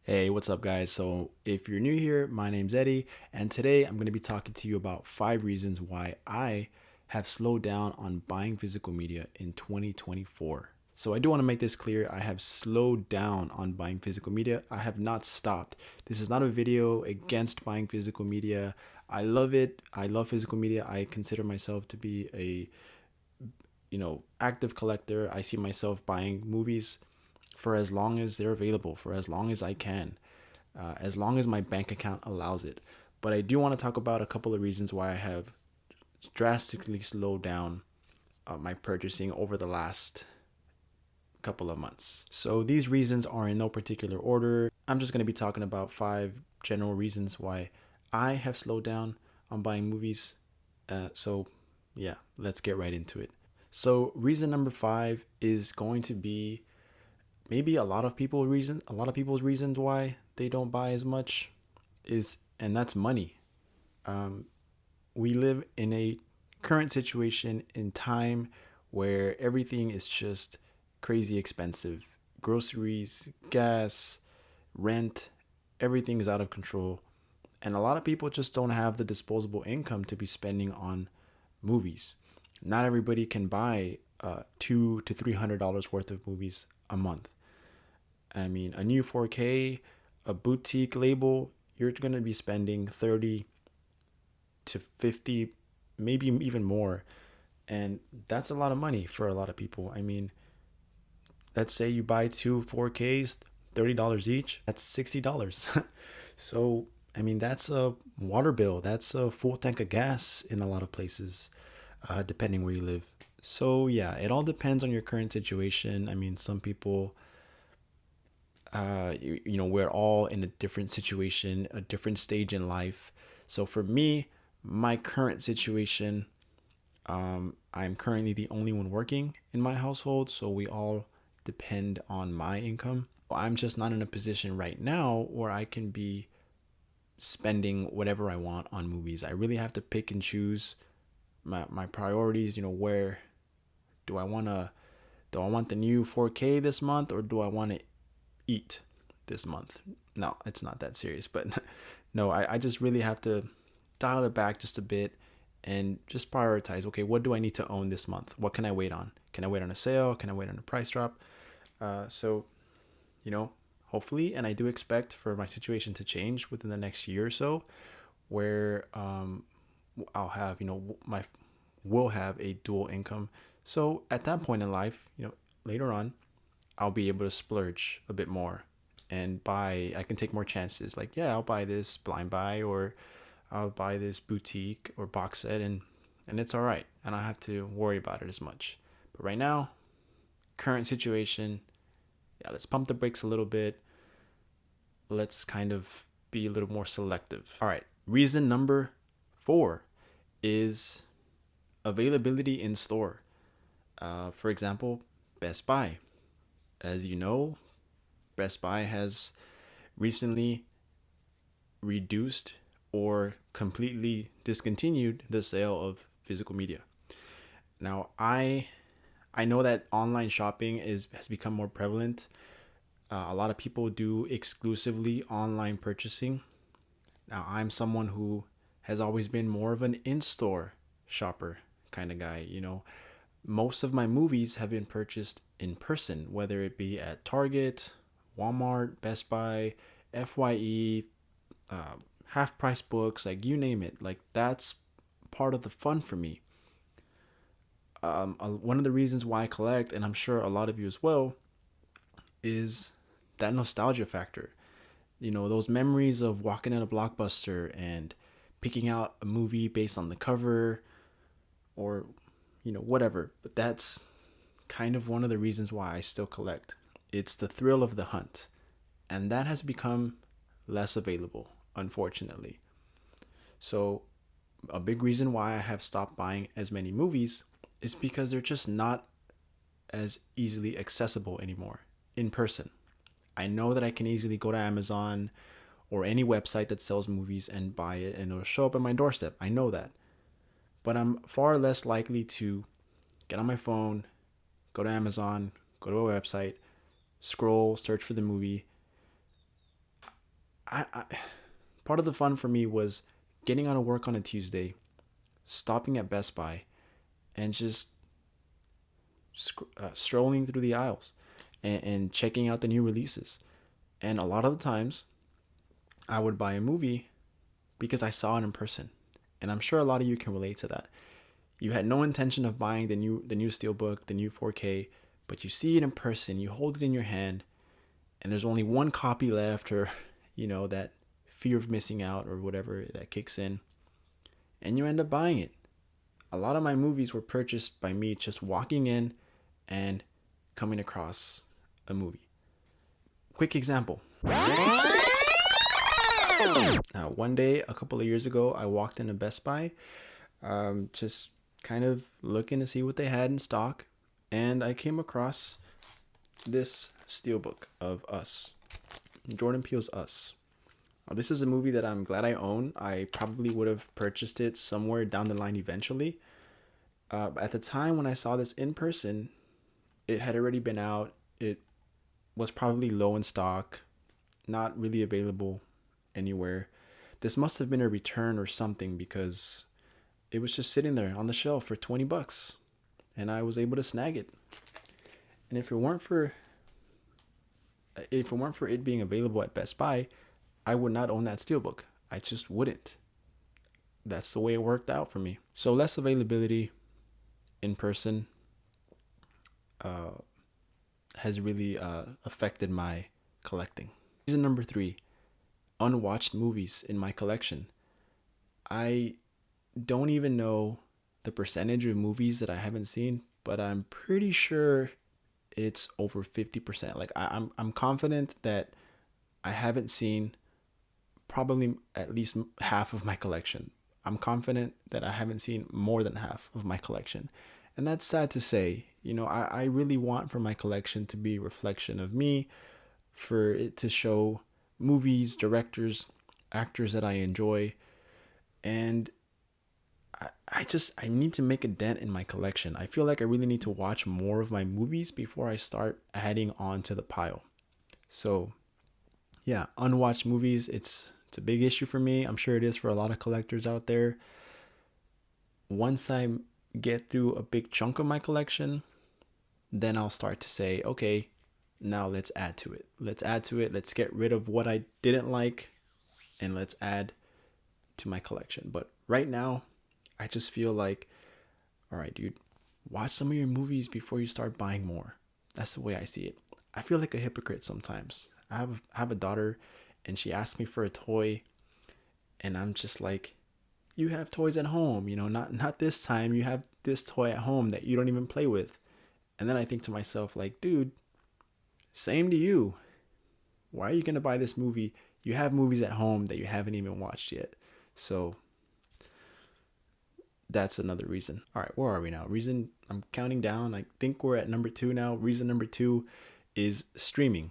Hey, what's up, guys? So, if you're new here, my name's Eddie, and today I'm going to be talking to you about 5 reasons why I have slowed down on buying physical media in 2024. So, I do want to make this clear. I have slowed down on buying physical media. I have not stopped. This is not a video against buying physical media. I love it. I love physical media. I consider myself to be a active collector. I see myself buying movies for as long as they're available, for as long as I can, as long as my bank account allows it. But I do want to talk about a couple of reasons why I have drastically slowed down my purchasing over the last couple of months. So these reasons are in no particular order. I'm just going to be talking about 5 general reasons why I have slowed down on buying movies. So yeah, let's get right into it. So reason number 5 is going to be maybe a lot of people's reasons why they don't buy as much is, and that's money. We live in a current situation in time where everything is just crazy expensive. Groceries, gas, rent, everything is out of control. And a lot of people just don't have the disposable income to be spending on movies. Not everybody can buy $200 to $300 worth of movies a month. I mean, a new 4K, a boutique label, you're going to be spending 30 to 50, maybe even more. And that's a lot of money for a lot of people. I mean, let's say you buy two 4Ks, $30 each, that's $60. So, I mean, that's a water bill. That's a full tank of gas in a lot of places, depending where you live. So, yeah, it all depends on your current situation. I mean, some people we're all in a different situation, a different stage in life. So for me, my current situation, I'm currently the only one working in my household, so we all depend on my income. I'm just not in a position right now where I can be spending whatever I want on movies. I really have to pick and choose my priorities. Where do I want to do I want the new 4K this month, or do I want to eat this month? No, it's not that serious, but no, I just really have to dial it back just a bit and just prioritize. Okay, what do I need to own this month? What can I wait on? Can I wait on a sale? Can I wait on a price drop? So, you know, hopefully, and I do expect for my situation to change within the next year or so, where I'll have, my will have a dual income. So at that point in life, later on, I'll be able to splurge a bit more and buy. I can take more chances. Like, yeah, I'll buy this blind buy, or I'll buy this boutique or box set, and it's all right. I don't have to worry about it as much. But right now, current situation, yeah, let's pump the brakes a little bit. Let's kind of be a little more selective. All right. Reason number 4 is availability in store. For example, Best Buy. As you know, Best Buy has recently reduced or completely discontinued the sale of physical media. Now, I know that online shopping has become more prevalent. A lot of people do exclusively online purchasing. Now, I'm someone who has always been more of an in-store shopper kind of guy. Most of my movies have been purchased in person, whether it be at Target, Walmart, Best Buy, FYE, uh, half price books, like you name it. Like, that's part of the fun for me. One of the reasons why I collect, and I'm sure a lot of you as well, is that nostalgia factor. Those memories of walking in a blockbuster and picking out a movie based on the cover, or whatever. But that's kind of one of the reasons why I still collect. It's the thrill of the hunt. And that has become less available, unfortunately. So, a big reason why I have stopped buying as many movies is because they're just not as easily accessible anymore in person. I know that I can easily go to Amazon or any website that sells movies and buy it, and it'll show up at my doorstep. I know that. But I'm far less likely to get on my phone, go to Amazon, go to a website, scroll, search for the movie, I part of the fun for me was getting out of work on a Tuesday, stopping at Best Buy, and just strolling through the aisles and checking out the new releases. And a lot of the times, I would buy a movie because I saw it in person. And I'm sure a lot of you can relate to that. You had no intention of buying the new Steelbook, the new 4K, but you see it in person, you hold it in your hand, and there's only one copy left, or that fear of missing out or whatever that kicks in, and you end up buying it. A lot of my movies were purchased by me just walking in and coming across a movie. Quick example. Now, one day, a couple of years ago, I walked into Best Buy, just kind of looking to see what they had in stock, and I came across this steelbook of Us, Jordan Peele's Us. Now, this is a movie that I'm glad I own. I probably would have purchased it somewhere down the line eventually. At the time when I saw this in person, it had already been out. It was probably low in stock, not really available anywhere. This must have been a return or something, because it was just sitting there on the shelf for $20, and I was able to snag it. And if it weren't for it being available at Best Buy, I would not own that steelbook. I just wouldn't. That's the way it worked out for me. So less availability in person has really affected my collecting. Reason number 3, unwatched movies in my collection. I don't even know the percentage of movies that I haven't seen, but I'm pretty sure it's over 50%. Like I'm confident that I haven't seen probably at least half of my collection. I'm confident that I haven't seen more than half of my collection. And that's sad to say. I really want for my collection to be a reflection of me, for it to show movies, directors, actors that I enjoy. And I need to make a dent in my collection. I feel like I really need to watch more of my movies before I start adding on to the pile. So yeah, unwatched movies, it's a big issue for me. I'm sure it is for a lot of collectors out there. Once I get through a big chunk of my collection, then I'll start to say, okay, now let's add to it. Let's get rid of what I didn't like, and let's add to my collection. But right now, I just feel like, all right, dude, watch some of your movies before you start buying more. That's the way I see it. I feel like a hypocrite sometimes. I have a daughter, and she asks me for a toy, and I'm just like, you have toys at home, not this time. You have this toy at home that you don't even play with. And then I think to myself, like, dude, same to you. Why are you going to buy this movie? You have movies at home that you haven't even watched yet. So that's another reason. All right, where are we now? Reason, I'm counting down. I think we're at number 2 now. Reason number 2 is streaming.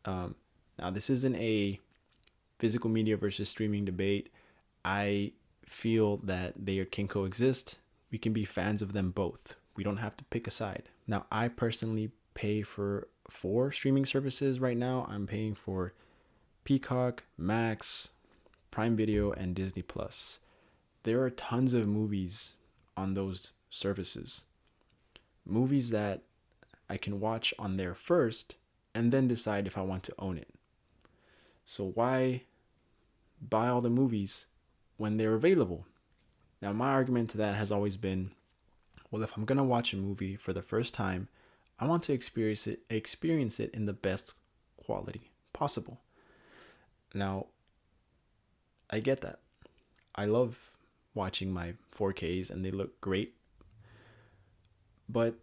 Now, this isn't a physical media versus streaming debate. I feel that they can coexist. We can be fans of them both. We don't have to pick a side. Now, I personally pay for 4 streaming services right now. I'm paying for Peacock, Max, Prime Video, and Disney Plus. There are tons of movies on those services. Movies that I can watch on there first and then decide if I want to own it. So why buy all the movies when they're available? Now, my argument to that has always been, well, if I'm going to watch a movie for the first time, I want to experience it in the best quality possible. Now, I get that. I love watching my 4Ks and they look great. But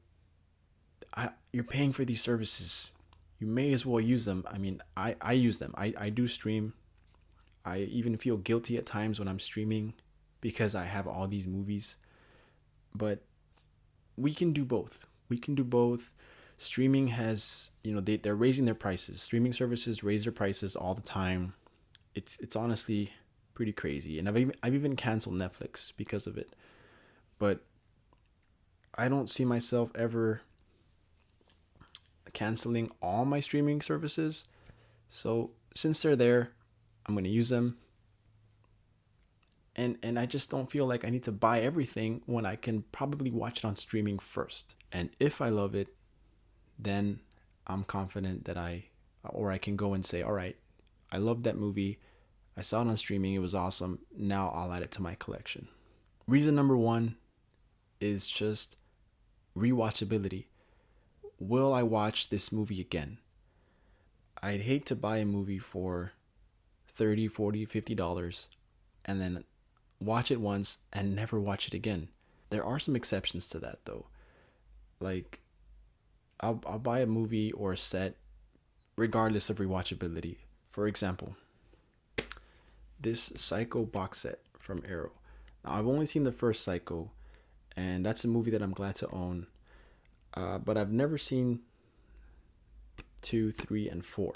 you're paying for these services. You may as well use them. I mean, I use them. I do stream. I even feel guilty at times when I'm streaming because I have all these movies. But we can do both. Streaming has, they're raising their prices. Streaming services raise their prices all the time. It's honestly pretty crazy. And I've even canceled Netflix because of it. But I don't see myself ever canceling all my streaming services. So since they're there, I'm going to use them. And I just don't feel like I need to buy everything when I can probably watch it on streaming first. And if I love it, then I'm confident that I can go and say, all right, I love that movie. I saw it on streaming. It was awesome. Now I'll add it to my collection. Reason number one is just rewatchability. Will I watch this movie again? I'd hate to buy a movie for 30, 40, $50 and then watch it once and never watch it again. There are some exceptions to that though. Like I'll buy a movie or a set regardless of rewatchability. For example, this Psycho box set from Arrow. Now I've only seen the first Psycho, and that's a movie that I'm glad to own. But I've never seen 2, 3, and 4.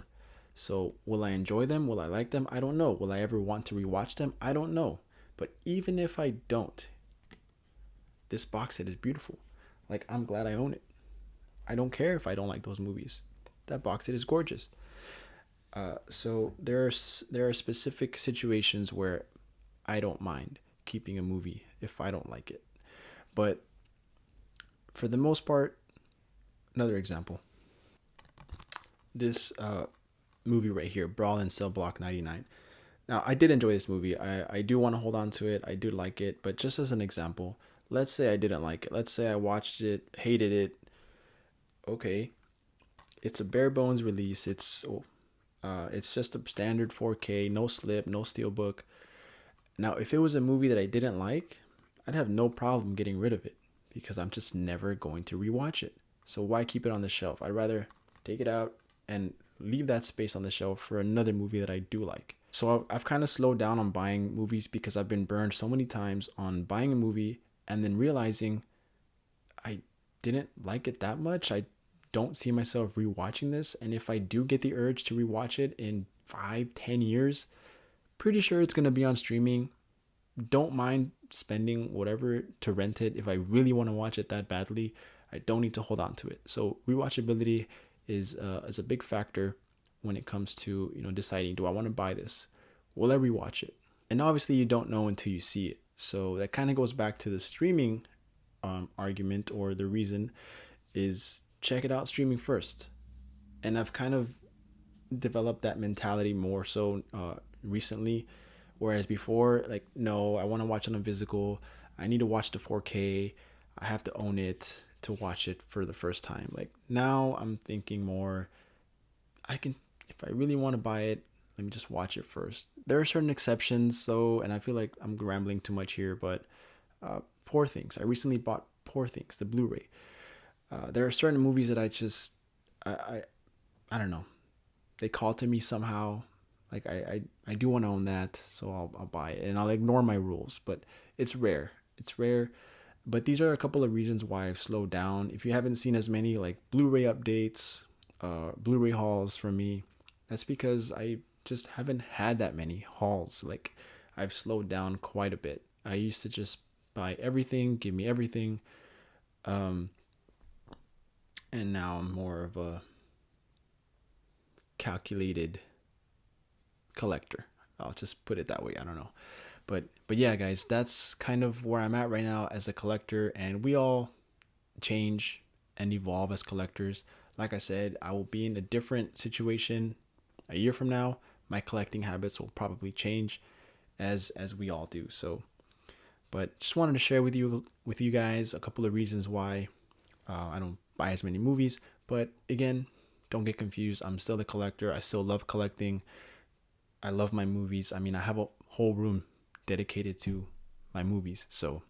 So will I enjoy them? Will I like them? I don't know. Will I ever want to rewatch them? I don't know. But even if I don't, this box set is beautiful. Like, I'm glad I own it. I don't care if I don't like those movies. That box set is gorgeous. So there are specific situations where I don't mind keeping a movie if I don't like it. But for the most part, another example. This movie right here, Brawl in Cell Block 99. Now, I did enjoy this movie. I do want to hold on to it. I do like it. But just as an example, let's say I didn't like it. Let's say I watched it, hated it. Okay. It's a bare bones release. It's just a standard 4K, no slip, no steelbook. Now, if it was a movie that I didn't like, I'd have no problem getting rid of it because I'm just never going to rewatch it. So why keep it on the shelf? I'd rather take it out and leave that space on the shelf for another movie that I do like. So I've kind of slowed down on buying movies because I've been burned so many times on buying a movie and then realizing I didn't like it that much. I don't see myself rewatching this. And if I do get the urge to rewatch it in 5, 10 years, pretty sure it's going to be on streaming. Don't mind spending whatever to rent it. If I really want to watch it that badly, I don't need to hold on to it. So rewatchability is a big factor when it comes to deciding, do I want to buy this? Will I rewatch it? And obviously you don't know until you see it. So that kind of goes back to the streaming argument, or the reason is check it out streaming first. And I've kind of developed that mentality more so recently, whereas before, like, no, I want to watch it on physical. I need to watch the 4K. I have to own it to watch it for the first time. Like, now I'm thinking more, I can, if I really want to buy it, let me just watch it first. There are certain exceptions though, and I feel like I'm rambling too much here, but Poor Things. I recently bought Poor Things, the Blu-ray. There are certain movies that I don't know. They call to me somehow. Like, I do want to own that, so I'll buy it, and I'll ignore my rules. But it's rare. It's rare. But these are a couple of reasons why I've slowed down. If you haven't seen as many like Blu-ray updates, Blu-ray hauls from me, that's because I just haven't had that many hauls. Like, I've slowed down quite a bit. I used to just buy everything, give me everything. And now I'm more of a calculated collector. I'll just put it that way. I don't know. But yeah, guys, that's kind of where I'm at right now as a collector, and we all change and evolve as collectors. Like I said, I will be in a different situation a year from now. My collecting habits will probably change as we all do. So, but just wanted to share with you guys a couple of reasons why I don't buy as many movies. But again, don't get confused. I'm still a collector. I still love collecting. I love my movies. I mean, I have a whole room dedicated to my movies. So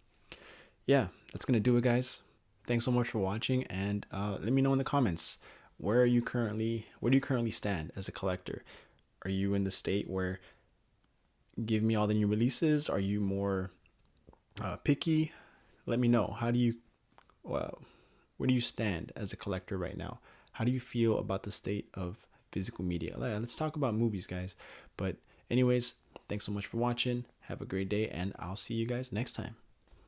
yeah, that's gonna do it, guys. Thanks so much for watching, and let me know in the comments, where do you currently stand as a collector? Are you in the state where give me all the new releases? Are you more picky? Let me know. Where do you stand as a collector right now? How do you feel about the state of physical media? Let's talk about movies, guys. But anyways, thanks so much for watching. Have a great day, and I'll see you guys next time.